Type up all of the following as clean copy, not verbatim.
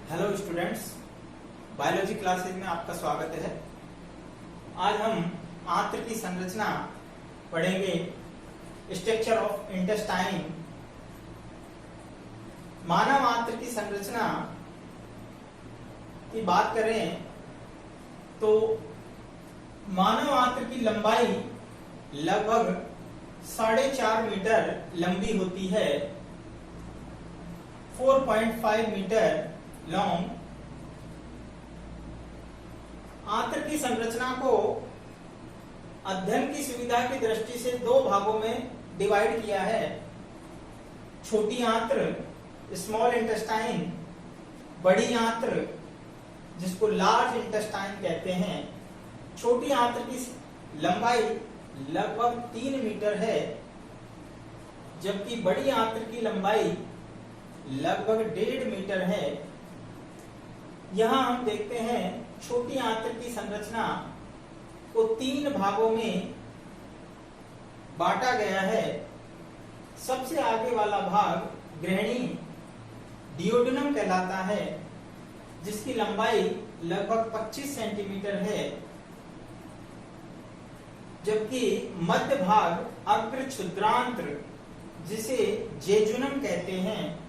Hello students, biology classes में आपका स्वागत है। आज हम आंत्र की संरचना पढ़ेंगे, स्ट्रक्चर ऑफ इंटेस्टाइन। मानव आंत्र की संरचना की बात करें तो मानव आंत्र की लंबाई लगभग 4.5 मीटर लंबी होती है, 4.5 मीटर लॉन्ग। आंत्र की संरचना को अध्ययन की सुविधा की दृष्टि से दो भागों में डिवाइड किया है। छोटी आंत्र स्मॉल इंटेस्टाइन, बड़ी आंत्र जिसको लार्ज इंटेस्टाइन कहते हैं। छोटी आंत्र की लंबाई लगभग 3 मीटर है, जबकि बड़ी आंत्र की लंबाई लगभग 1.5 मीटर है। यहां हम देखते हैं छोटी आंत्र की संरचना को 3 भागों में बांटा गया है। सबसे आगे वाला भाग ग्रहणी डियोडेनम कहलाता है, जिसकी लंबाई लगभग 25 सेंटीमीटर है, जबकि मध्य भाग अग्र क्षुद्रांत्र जिसे जेजुनम कहते हैं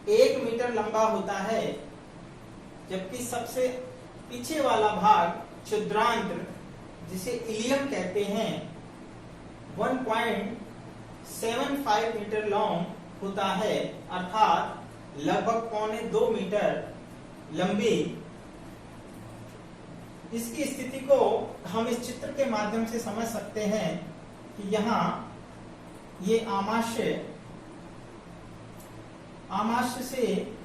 1 मीटर लंबा होता है, जबकि सबसे पीछे वाला भाग क्षुद्रांत्र जिसे इलियम कहते हैं 1.75 मीटर लॉन्ग होता है, अर्थात लगभग 1.25 मीटर लंबी। इसकी स्थिति को हम इस चित्र के माध्यम से समझ सकते हैं कि यहाँ ये आमाशय से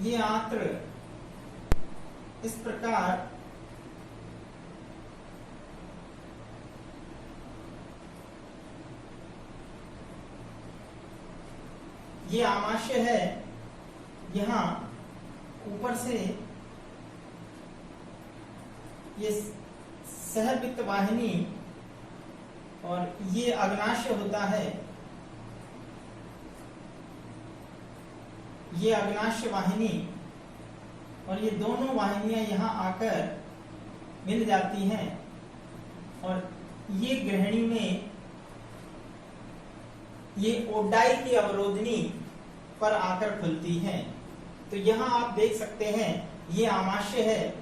ये आंत्र इस प्रकार ये आमाशय है। यहाँ ऊपर से ये सहपित्त वाहिनी और ये अग्नाशय होता है। ये अग्नाशय वाहिनी और ये दोनों वाहिनियां यहाँ आकर मिल जाती हैं और ये ग्रहणी में ये ओडाई की अवरोधनी पर आकर खुलती हैं। तो यहाँ आप देख सकते हैं ये आमाशय है।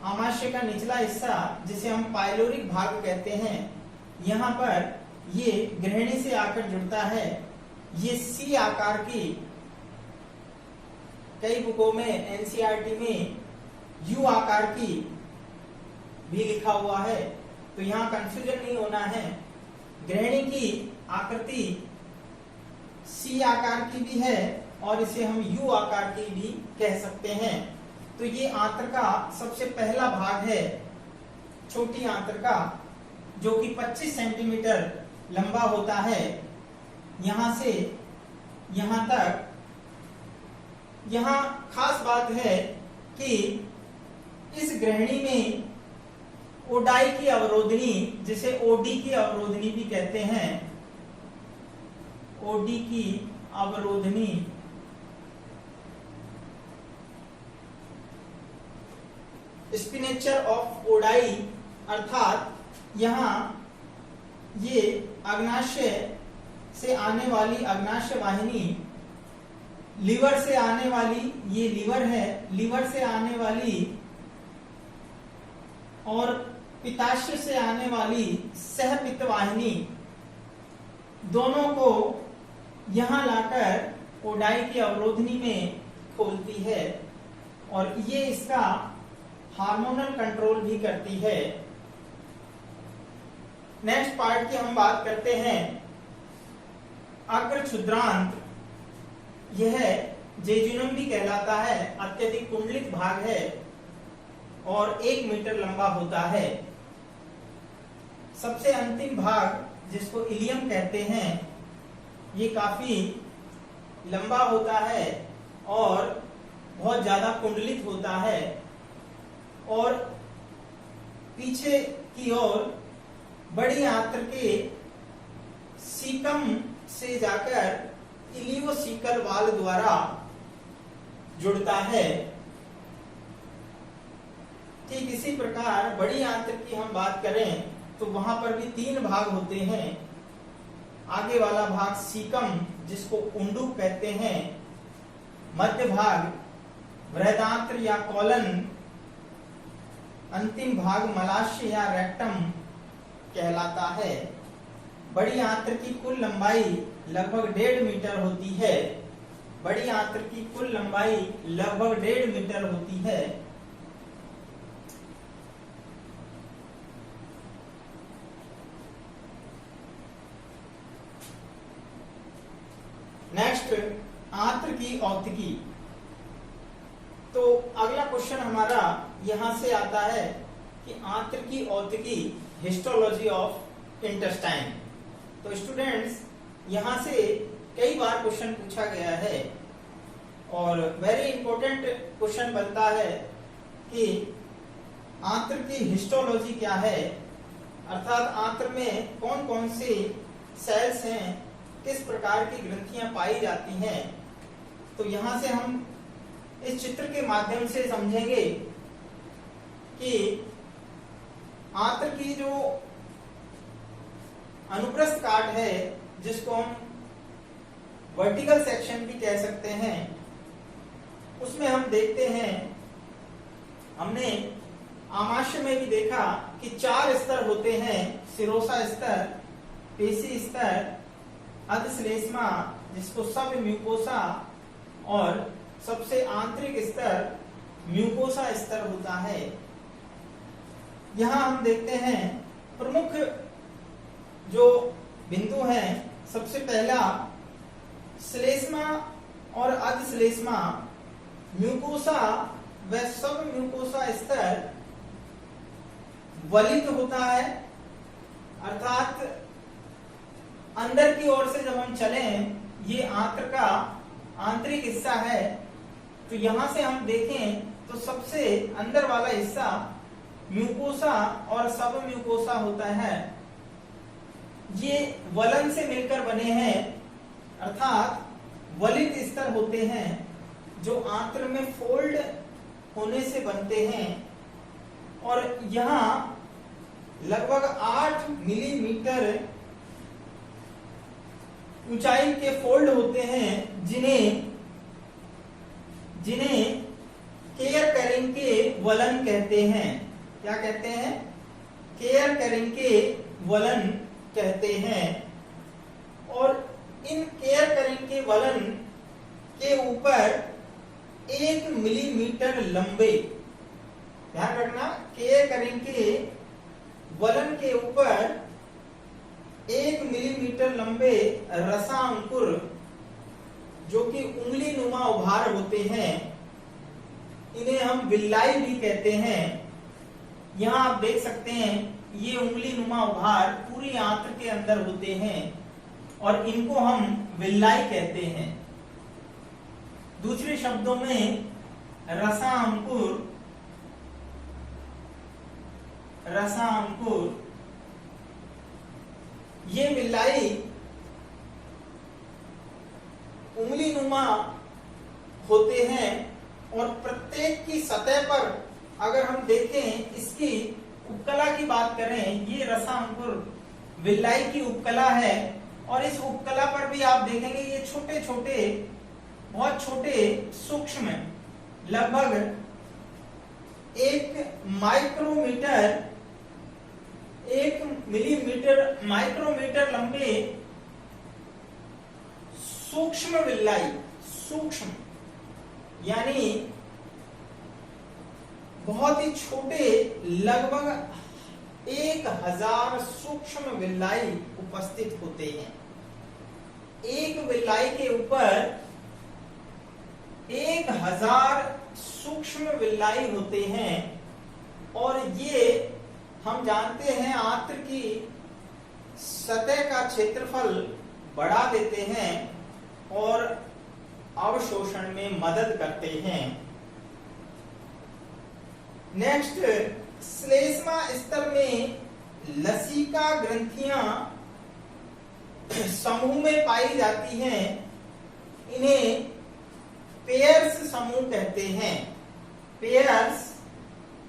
आमाशय का निचला हिस्सा जिसे हम पाइलोरिक भाग कहते हैं, यहाँ पर ये ग्रहणी से आकर जुड़ता है। ये सी आकार की, कई बुकों में एनसीईआरटी में यू आकार की भी लिखा हुआ है, तो यहाँ कंफ्यूजन नहीं होना है। ग्रहणी की आकृति सी आकार की भी है और इसे हम यू आकार की भी कह सकते हैं। तो ये आंत्र का सबसे पहला भाग है, छोटी आंत्र का, जो कि 25 सेंटीमीटर लंबा होता है। यहां से यहां तक। यहां खास बात है कि इस ग्रहणी में ओडाई की अवरोधनी, जिसे ओडी की अवरोधनी भी कहते हैं, ओडी की अवरोधनी, स्पिनेचर ऑफ ओडाई, अर्थात यहाँ ये अग्नाशय से आने वाली अग्नाशय वाहिनी, लीवर से आने वाली, ये लीवर है, लीवर से आने वाली और पित्ताशय से आने वाली सहपित्त वाहिनी, दोनों को यहां लाकर ओडाई की अवरोधनी में खोलती है और ये इसका हार्मोनल कंट्रोल भी करती है। नेक्स्ट पार्ट की हम बात करते हैं, अग्र क्षुद्रांत्र। यह जेजुनम भी कहलाता है, अत्यधिक कुंडलित भाग है और 1 मीटर लंबा होता है। सबसे अंतिम भाग जिसको इलियम कहते हैं, ये काफी लंबा होता है और बहुत ज्यादा कुंडलित होता है और पीछे की ओर बड़ी आंत्र के सीकम से जाकर इलियोसिकल वाल द्वारा जुड़ता है। ठीक इसी प्रकार बड़ी आंत्र की हम बात करें तो वहां पर भी 3 भाग होते हैं। आगे वाला भाग सीकम जिसको उंडूक कहते हैं, मध्य भाग बृहदांत्र या कॉलन, अंतिम भाग मलाशय या रेक्टम कहलाता है। बड़ी आंत्र की कुल लंबाई लगभग 1.5 मीटर होती है। बड़ी आंत्र की कुल लंबाई लगभग 1.5 मीटर होती है। नेक्स्ट, आंत्र की औतिकी। तो अगला क्वेश्चन हमारा यहां से आता है कि आंत्र की औतिकी, हिस्टोलॉजी ऑफ इंटेस्टाइन। तो स्टूडेंट्स, यहां से कई बार क्वेश्चन पूछा गया है और वेरी इंपॉर्टेंट क्वेश्चन बनता है कि आंत्र की हिस्टोलॉजी क्या है, अर्थात आंत्र में कौन कौन से सेल्स हैं, किस प्रकार की ग्रंथियां पाई जाती हैं। तो यहां से हम इस चित्र के माध्यम से समझेंगे कि आंत्र की जो अनुप्रस्थ काट है, जिसको हम वर्टिकल सेक्शन भी कह सकते हैं, उसमें हम देखते हैं, हमने आमाशय में भी देखा कि 4 स्तर होते हैं। सिरोसा स्तर, पेशी स्तर, अधश्लेष्मा जिसको सब म्यूकोसा, और सबसे आंतरिक स्तर म्यूकोसा स्तर होता है। यहां हम देखते हैं प्रमुख जो बिंदु हैं, सबसे पहला श्लेष्मा और अधश्लेष्मा, म्यूकोसा व सब म्यूकोसा स्तर वलित होता है, अर्थात अंदर की ओर से जब हम चलें, ये आंत्र का आंतरिक हिस्सा है। तो यहां से हम देखें तो सबसे अंदर वाला हिस्सा म्यूकोसा और सब म्यूकोसा होता है। ये वलन से मिलकर बने हैं, अर्थात वलित स्तर होते हैं जो आंत्र में फोल्ड होने से बनते हैं। और यहां लगभग 8 मिलीमीटर ऊंचाई के फोल्ड होते हैं, जिन्हें केयर करिंग के वलन कहते हैं। क्या कहते हैं? केयर करिंग के वलन कहते हैं। और इन केयर करिंग के वलन के ऊपर 1 मिलीमीटर लंबे, ध्यान रखना, केयर करिंग के वलन के ऊपर 1 मिलीमीटर लंबे रसांकुर, जो कि उंगली नुमा उभार होते हैं, इन्हें हम विल्लाई भी कहते हैं। यहां आप देख सकते हैं ये उंगली नुमा उभार पूरी आंत्र के अंदर होते हैं और इनको हम विल्लाई कहते हैं। दूसरे शब्दों में रसांकुर ये विल्लाई उंगली नुमा होते हैं और प्रत्येक की सतह पर अगर हम देखें, इसकी उपकला की बात करें, ये रसांकुर विल्लाई की उपकला है। और इस उपकला पर भी आप देखेंगे ये छोटे छोटे, बहुत छोटे सूक्ष्म, लगभग 1 मिलीमीटर माइक्रोमीटर लंबे सूक्ष्म विल्लाई, सूक्ष्म यानी बहुत ही छोटे, लगभग 1000 सूक्ष्म विल्लाई उपस्थित होते हैं। एक विल्लाई के ऊपर 1000 सूक्ष्म विल्लाई होते हैं। और ये हम जानते हैं आंत्र की सतह का क्षेत्रफल बढ़ा देते हैं और अवशोषण में मदद करते हैं। नेक्स्ट, श्लेष्मा स्तर में लसिका ग्रंथियां समूह में पाई जाती हैं इन्हें पेयर्स समूह कहते हैं। पेयर्स,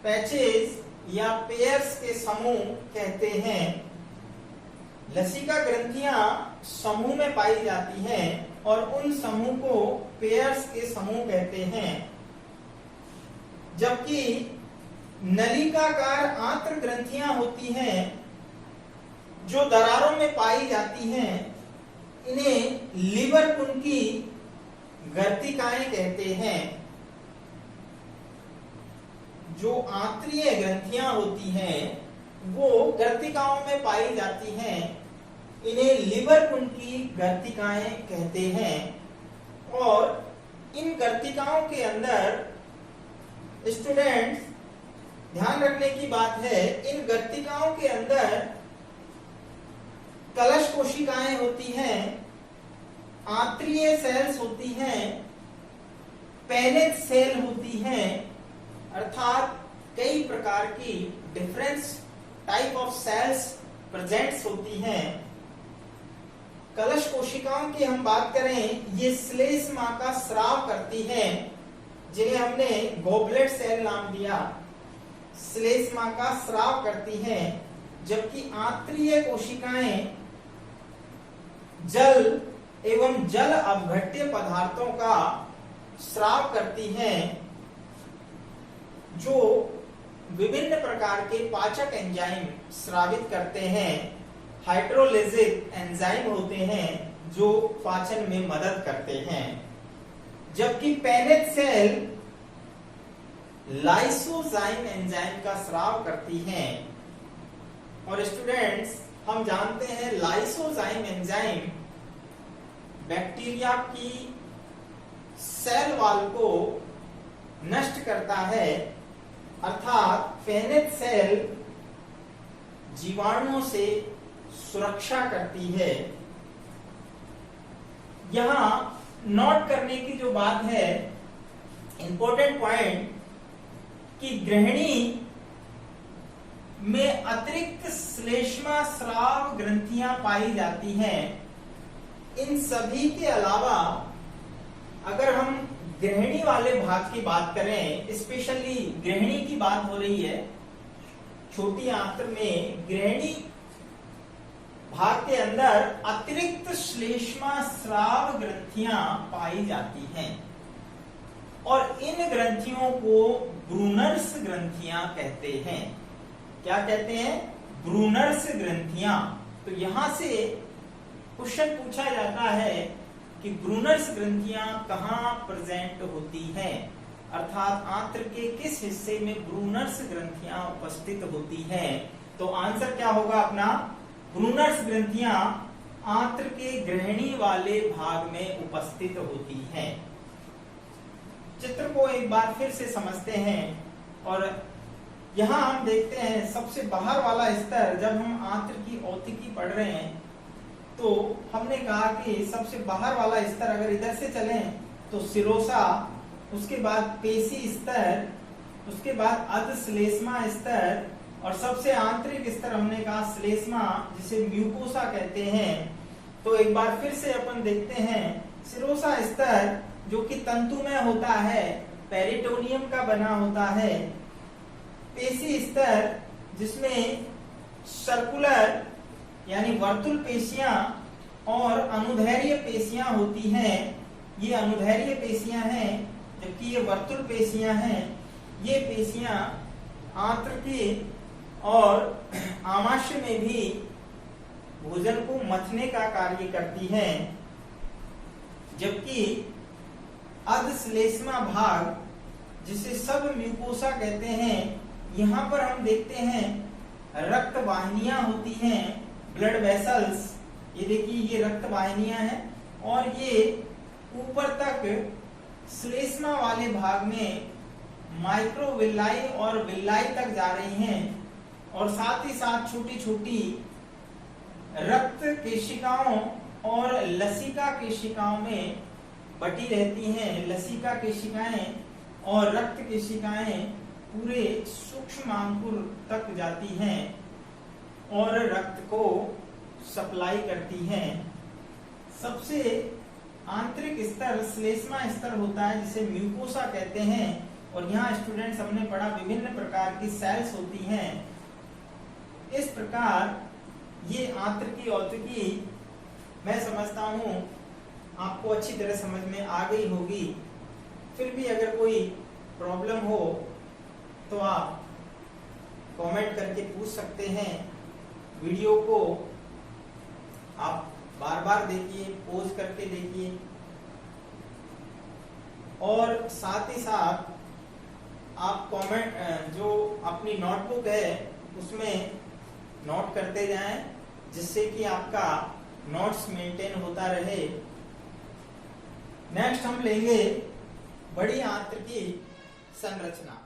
पैचेस या पेयर्स के समूह कहते हैं। लसिका ग्रंथियां समूह में पाई जाती हैं और उन समूह को पेयर्स के समूह कहते हैं। जबकि नलिकाकार आंत्र ग्रंथियां होती हैं जो दरारों में पाई जाती हैं, इन्हें लीवर कुंकी गर्तिकाएं कहते हैं। जो आंत्रीय ग्रंथियां होती हैं वो गर्तिकाओं में पाई जाती हैं, इन्हें लीवर कुंकी गर्तिकाएं कहते हैं। और इन गर्तिकाओं के अंदर स्टूडेंट्स ध्यान रखने की बात है, इन गर्तिकाओं के अंदर कलश कोशिकाएं होती हैं, आंत्रीय सेल्स होती हैं, पेनेट सेल होती हैं, अर्थात कई प्रकार की difference type of cells presents होती हैं। कलश कोशिकाओं की हम बात करें, ये श्लेष्मा का स्राव करती हैं, जिन्हें हमने गोबलेट सेल नाम दिया। श्लेष्मा का स्राव करती हैं, जबकि आंत्रीय कोशिकाएं जल एवं जल अपघट्य पदार्थों का स्राव करती हैं, जो विभिन्न प्रकार के पाचक एंजाइम स्रावित करते हैं। हाइड्रोलिसिक एंजाइम होते हैं जो पाचन में मदद करते हैं। जबकि पेनेट सेल लाइसोजाइम एंजाइम का स्राव करती हैं। और स्टूडेंट्स हम जानते हैं लाइसोजाइम एंजाइम बैक्टीरिया की सेल वॉल को नष्ट करता है, अर्थात पेनेट सेल जीवाणुओं से सुरक्षा करती है। यहां नोट करने की जो बात है, इंपॉर्टेंट पॉइंट, कि गृहिणी में अतिरिक्त श्लेष्मा स्राव ग्रंथियां पाई जाती हैं। इन सभी के अलावा अगर हम गृहिणी वाले भाग की बात करें, स्पेशली गृहिणी की बात हो रही है, छोटी आंत्र में गृहिणी भाग के अंदर अतिरिक्त श्लेष्मा स्राव ग्रंथियां पाई जाती हैं और इन ग्रंथियों को ब्रूनर्स ग्रंथियां कहते हैं। क्या कहते हैं? ब्रूनर्स ग्रंथियां। तो यहां से क्वेश्चन पूछा जाता है कि ब्रूनर्स ग्रंथियां कहां प्रेजेंट होती हैं, अर्थात आंत्र के किस हिस्से में ब्रूनर्स ग्रंथियां उपस्थित होती हैं। तो आंसर क्या होगा अपना? ब्रूनर्स ग्रंथियां आंत्र के गृहिणी वाले भाग में उपस्थित होती हैं। चित्र को एक बार फिर से समझते हैं और यहां हम देखते हैं सबसे बाहर वाला स्तर। जब हम आंत्र की औतिकी पढ़ रहे हैं तो हमने कहा कि सबसे बाहर वाला स्तर अगर इधर से चलें तो सिरोसा, उसके बाद पेशी स्तर, उसके बाद अधश्लेष्मा स्तर और सबसे आंतरिक स्तर हमने कहा श्लेष्मा, जिसे म्यूकोसा कहते हैं। तो एक बार फिर से अपन देखते हैं, सिरोसा स्तर जो कि तंतुमय होता है, पेरिटोनियम का बना होता है। पेशी स्तर जिसमें सर्कुलर यानी वर्तुल पेशियां और अनुदैर्घ्य पेशियां होती हैं। ये अनुदैर्घ्य पेशियां हैं जबकि ये वर्तुल पेशियां हैं। ये पेशियां आंत्र के और आमाशय में भी भोजन को मथने का कार्य करती हैं। जबकि अधश्लेष्मा भाग जिसे सब म्यूकोसा कहते हैं, यहाँ पर हम देखते हैं रक्त वाहिनियां होती हैं, ब्लड वेसल्स। ये देखिए ये रक्त वाहिनियां हैं और ये ऊपर तक श्लेष्मा वाले भाग में माइक्रोविल्लाई और विल्लाई तक जा रही हैं और साथ ही साथ छोटी छोटी रक्त केशिकाओं और लसिका केशिकाओं में बटी रहती हैं। लसिका केशिकाएं और रक्त केशिकाएं पूरे सूक्ष्मांकुर तक जाती हैं और रक्त को सप्लाई करती हैं। सबसे आंतरिक स्तर श्लेष्मा स्तर होता है जिसे म्यूकोसा कहते हैं। और यहाँ स्टूडेंट्स हमने पढ़ा विभिन्न प्रकार की सेल्स होती हैं। इस प्रकार ये आंतरिकी औतकी मैं समझता हूँ आपको अच्छी तरह समझ में आ गई होगी। फिर भी अगर कोई प्रॉब्लम हो तो आप कमेंट करके पूछ सकते हैं। वीडियो को आप बार बार देखिए, पॉज करके देखिए और साथ ही साथ आप कमेंट जो अपनी नोटबुक है उसमें नोट करते जाएं, जिससे कि आपका नोट्स मेंटेन होता रहे। नेक्स्ट हम लेंगे बड़ी आंतरिकी संरचना।